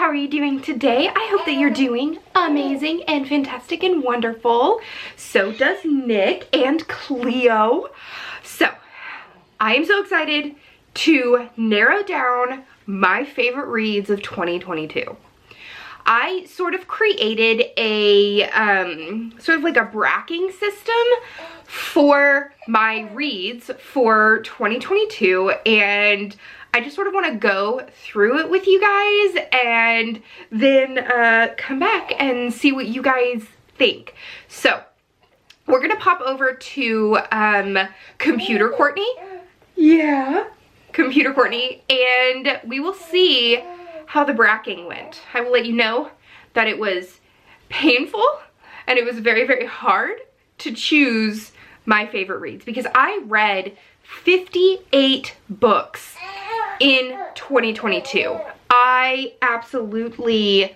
are you doing today? I hope that you're doing amazing and fantastic and wonderful. So does Nick and Cleo. So, I am so excited to narrow down my favorite reads of 2022. I sort of created a, sort of like a bracketing system for my reads for 2022, and I just sort of want to go through it with you guys and then come back and see what you guys think. So, we're gonna pop over to Computer Courtney. Yeah, Computer Courtney, and we will see how the bracketing went. I will let you know that it was painful and it was very, very hard to choose my favorite reads because I read 58 books in 2022. I absolutely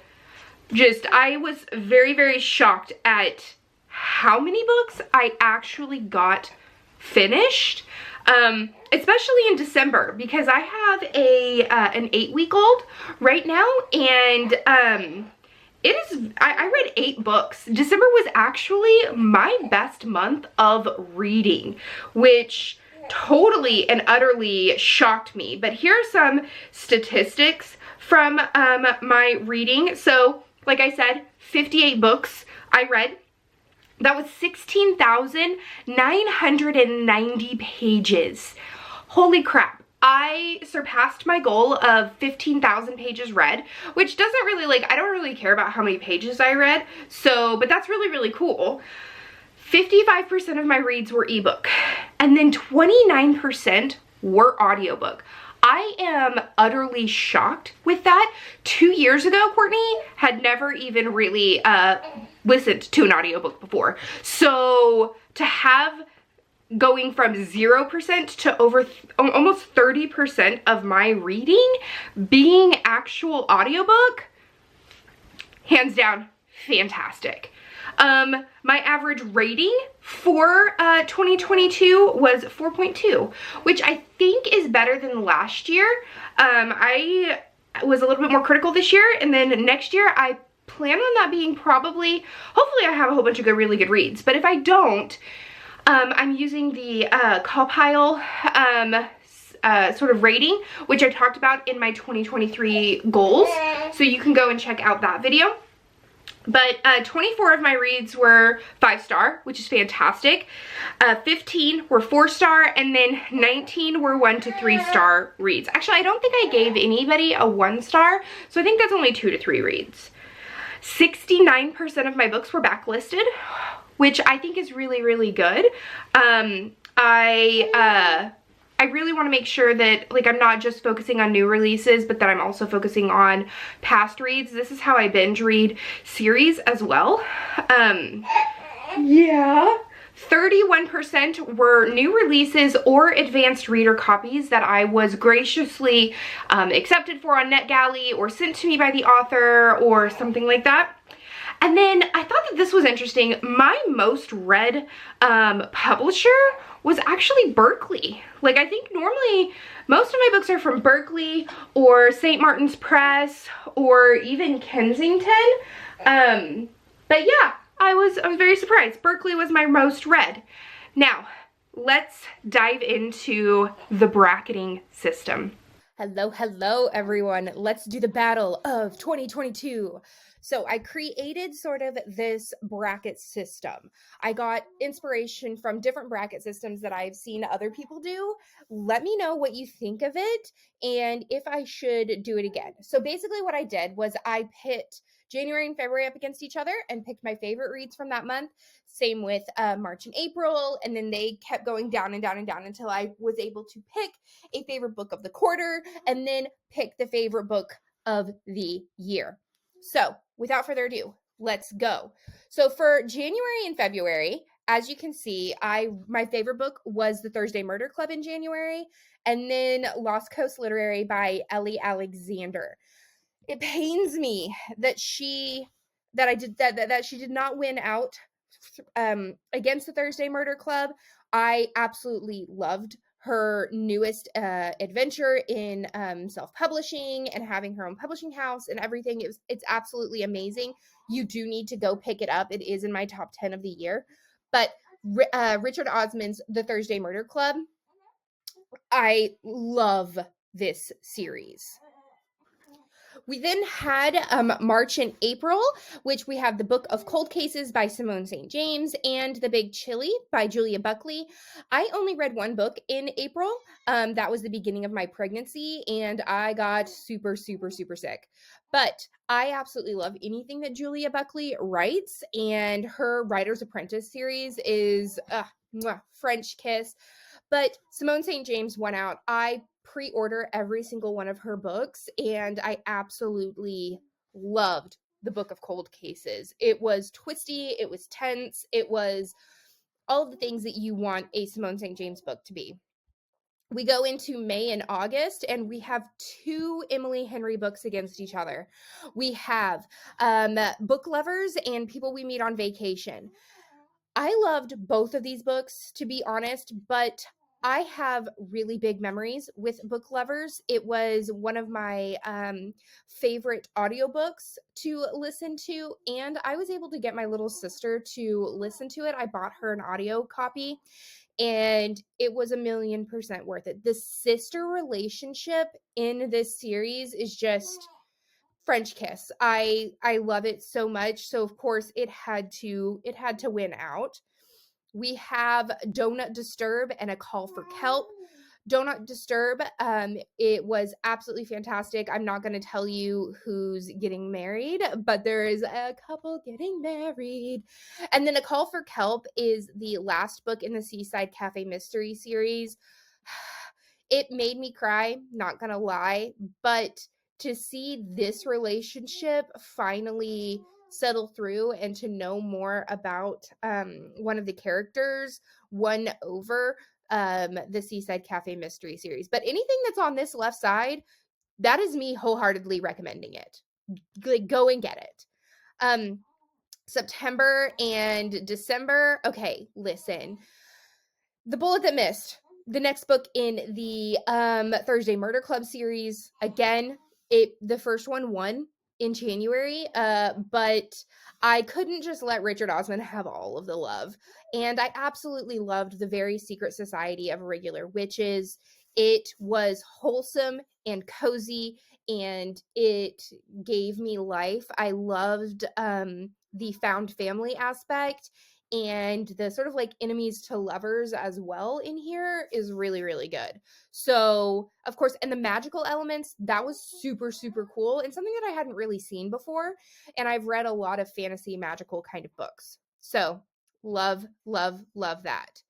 I was very, very shocked at how many books I actually got finished. Especially in December, because I have an 8-week-old right now, and I read 8 books. December was actually my best month of reading, which totally and utterly shocked me. But here are some statistics from my reading. So, like I said, 58 books I read. That was 16,990 pages. Holy crap. I surpassed my goal of 15,000 pages read, which doesn't really, I don't really care about how many pages I read, but that's really, really cool. 55% of my reads were ebook, and then 29% were audiobook. I am utterly shocked with that. 2 years ago, Courtney had never even really listened to an audiobook before. So to have going from 0% to over almost 30% of my reading being actual audiobook, hands down, fantastic. My average rating for 2022 was 4.2, which I think is better than last year. I was a little bit more critical this year, and then next year I plan on that being hopefully I have a whole bunch of really good reads, but if I don't, I'm using the Compile sort of rating, which I talked about in my 2023 goals, so you can go and check out that video. But 24 of my reads were 5-star, which is fantastic. 15 were 4-star, and then 19 were 1 to 3-star reads. Actually, I don't think I gave anybody a 1-star, so I think that's only 2 to 3 reads. 69% of my books were backlisted, which I think is really, really good. I really want to make sure that I'm not just focusing on new releases, but that I'm also focusing on past reads. This is how I binge read series as well. Yeah. 31% were new releases or advanced reader copies that I was graciously accepted for on NetGalley or sent to me by the author or something like that. And then I thought that this was interesting. My most read publisher was actually Berkeley. I think normally most of my books are from Berkeley or St. Martin's Press or even Kensington. But yeah, I was very surprised. Berkeley was my most read. Now, let's dive into the bracketing system. Hello everyone. Let's do the battle of 2022. So I created sort of this bracket system. I got inspiration from different bracket systems that I've seen other people do. Let me know what you think of it and if I should do it again. So basically what I did was I pit January and February up against each other and picked my favorite reads from that month. Same with March and April, and then they kept going down and down and down until I was able to pick a favorite book of the quarter and then pick the favorite book of the year. So without further ado, let's go. So for January and February, as you can see, my favorite book was The Thursday Murder Club in January, and then Lost Coast Literary by Ellie Alexander. It pains me that she did not win out against The Thursday Murder Club. I absolutely loved her newest adventure in self-publishing and having her own publishing house and everything. It's absolutely amazing. You do need to go pick it up. It is in my top 10 of the year. But Richard Osman's The Thursday Murder Club, I love this series. We then had March and April, which we have The Book of Cold Cases by Simone St. James and The Big Chili by Julia Buckley. I only read one book in April. That was the beginning of my pregnancy, and I got super, super, super sick. But I absolutely love anything that Julia Buckley writes, and her Writer's Apprentice series is French kiss. But Simone St. James won out. I pre-order every single one of her books, and I absolutely loved The Book of Cold Cases. It was twisty, it was tense, it was all of the things that you want a Simone St. James book to be. We go into May and August, and we have two Emily Henry books against each other. We have Book Lovers and People We Meet on Vacation. I loved both of these books, to be honest, but I have really big memories with Book Lovers. It was one of my favorite audiobooks to listen to, and I was able to get my little sister to listen to it. I bought her an audio copy, and it was 1,000,000% worth it. The sister relationship in this series is just French kiss. I love it so much. So of course it had to win out. We have Donut Disturb and A Call for Kelp. Donut Disturb, it was absolutely fantastic. I'm not going to tell you who's getting married, but there is a couple getting married. And then A Call for Kelp is the last book in the Seaside Cafe Mystery series. It made me cry, not going to lie, but to see this relationship finally settle through and to know more about one of the characters won over the Seaside Cafe Mystery series. But anything that's on this left side, that is me wholeheartedly recommending it. Like, go and get it. September and December. Okay, listen. The Bullet That Missed, the next book in the Thursday Murder Club series. Again, the first one won in January, but I couldn't just let Richard Osman have all of the love. And I absolutely loved The Very Secret Society of Irregular Witches. It was wholesome and cozy, and it gave me life. I loved the found family aspect, and the sort of like enemies to lovers as well in here is really, really good. So, of course, and the magical elements, that was super, super cool and something that I hadn't really seen before. And I've read a lot of fantasy magical kind of books. So, love, love, love that.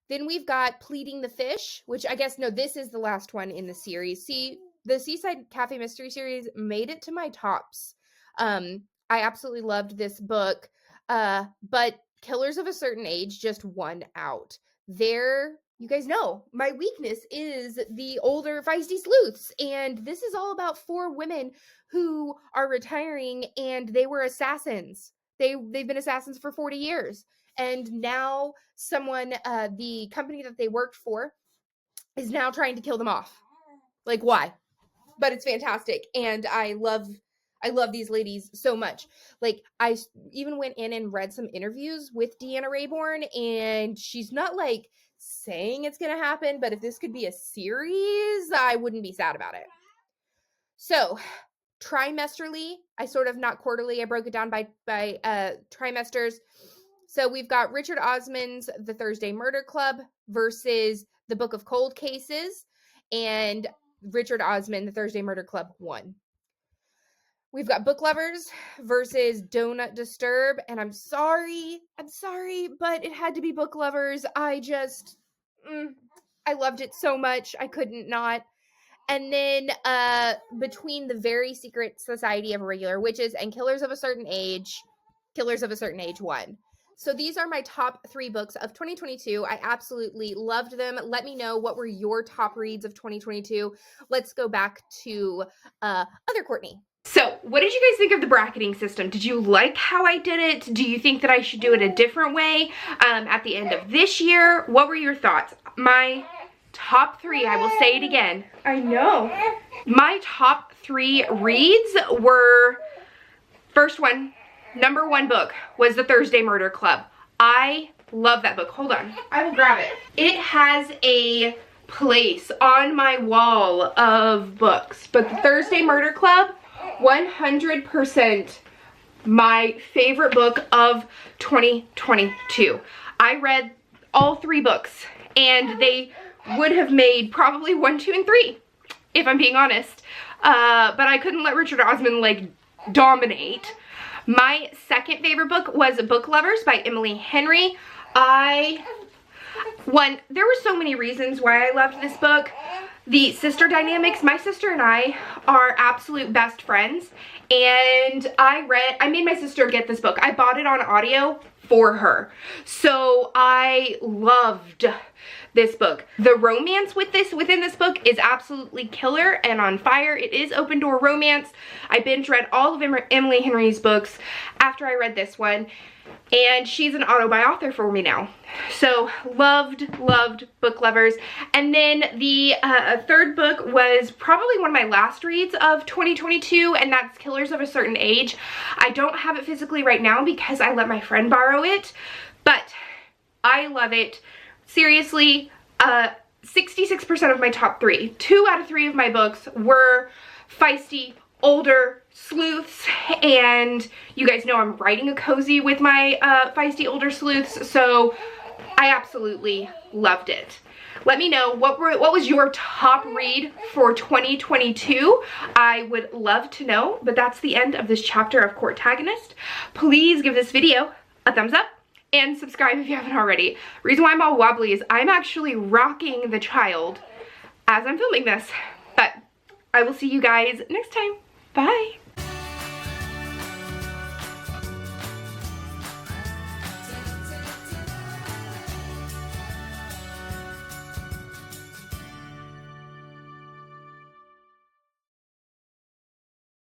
Then we've got Pleading the Fish, which I guess, no, this is the last one in the series. See, the Seaside Cafe Mystery series made it to my tops. I absolutely loved this book, but Killers of a Certain Age just won out. You guys know, my weakness is the older feisty sleuths, and this is all about 4 women who are retiring, and they were assassins. They've been assassins for 40 years, and now someone, the company that they worked for, is now trying to kill them off. Like, why? But it's fantastic, and I love these ladies so much. Like, I even went in and read some interviews with Deanna Raybourn, and she's not like saying it's gonna happen, but if this could be a series, I wouldn't be sad about it. So, trimesterly, not quarterly, I broke it down by trimesters. So we've got Richard Osman's The Thursday Murder Club versus The Book of Cold Cases, and Richard Osman, The Thursday Murder Club won. We've got Book Lovers versus Donut Disturb, and I'm sorry, but it had to be Book Lovers. I loved it so much, I couldn't not. And then between The Very Secret Society of Irregular Witches and Killers of a Certain Age won. So these are my top 3 books of 2022. I absolutely loved them. Let me know, what were your top reads of 2022? Let's go back to other Courtney. So, what did you guys think of the bracketing system? Did you like how I did it? Do you think that I should do it a different way at the end of this year? What were your thoughts? My top 3, I will say it again. I know. My top 3 reads were, first one, number 1 book was The Thursday Murder Club. I love that book. Hold on, I will grab it. It has a place on my wall of books, but The Thursday Murder Club, 100% my favorite book of 2022. I read all 3 books, and they would have made probably 1, 2, and 3, if I'm being honest. But I couldn't let Richard Osman like dominate. My second favorite book was Book Lovers by Emily Henry. There were so many reasons why I loved this book. The sister dynamics. My sister and I are absolute best friends, and I made my sister get this book. I bought it on audio for her. So I loved this book. The romance within this book is absolutely killer and on fire. It is open door romance. I binge read all of Emily Henry's books after I read this one, and she's an auto-buy-author for me now. So loved Book Lovers. And then the third book was probably one of my last reads of 2022, and that's Killers of a Certain Age. I don't have it physically right now because I let my friend borrow it, but I love it. Seriously, 66% of my top 3. 2 out of 3 of my books were feisty, older sleuths, and you guys know I'm writing a cozy with my feisty older sleuths, so I absolutely loved it. Let me know what was your top read for 2022. I would love to know, but that's the end of this chapter of Courtagonist. Please give this video a thumbs up and subscribe if you haven't already. Reason why I'm all wobbly is I'm actually rocking the child as I'm filming this, but I will see you guys next time. Bye.